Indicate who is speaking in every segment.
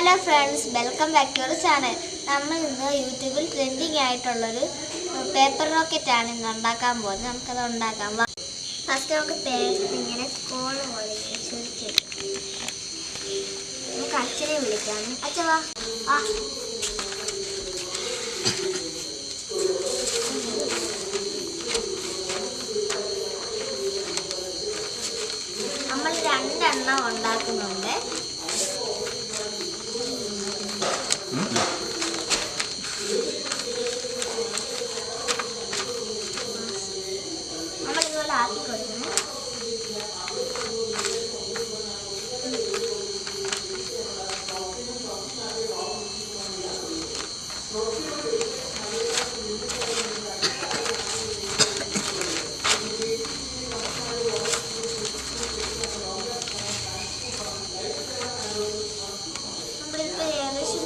Speaker 1: Hello friends, welcome back to our channel. നമ്മൾ ഇന്ന് യൂട്യൂബിൽ ട്രെൻഡിങ് ആയിട്ടുള്ളൊരു പേപ്പർ റോക്കറ്റാണ് ഇന്ന് ഉണ്ടാക്കാൻ പോകുന്നത്. നമുക്കത് ഉണ്ടാക്കാം. ഫസ്റ്റ് നമുക്ക് പേപ്പർ ഇങ്ങനെ കോൺ പോലെ ചുരുട്ടിയെടുക്കാം. നമുക്ക് അച്ഛനെ വിളിക്കാം. അച്ഛവാ. നമ്മൾ രണ്ടെണ്ണം ഉണ്ടാക്കുന്നുണ്ട്. നമ്മളിതുപോലെ ആക്കി കൊടുക്കണം.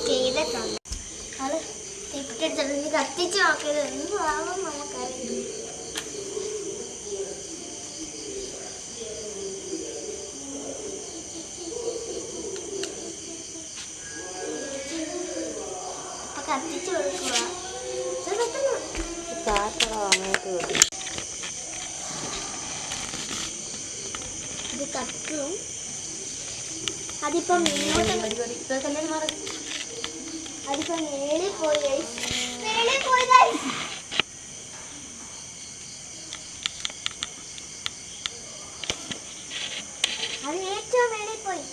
Speaker 1: ചെയ്തിട്ടുണ്ട്. അത് തിരിച്ചെടുത്തിട്ട് കത്തിച്ച് നോക്കരുത്. എന്താവും നമുക്കറിയില്ല. അപ്പൊ കത്തിച്ച് കൊടുക്കുക. ഇത് കത്തും. അതിപ്പോ അതിപ്പോ മേളിൽ പോയി അത് ഏറ്റവും മേളിൽ പോയി.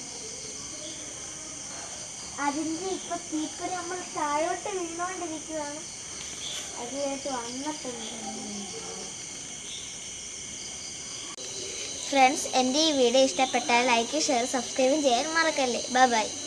Speaker 1: അതിന്റെ ഇപ്പൊ തീപ്പൊരി നമ്മൾ താഴോട്ട് വീണോണ്ടിരിക്കുകയാണ്. അതിലേക്ക് വന്നിട്ടുണ്ട്. ഫ്രണ്ട്സ്, എൻ്റെ ഈ വീഡിയോ ഇഷ്ടപ്പെട്ടാൽ ലൈക്ക്, ഷെയർ, സബ്സ്ക്രൈബും ചെയ്യാൻ മറക്കല്ലേ. Bye bye.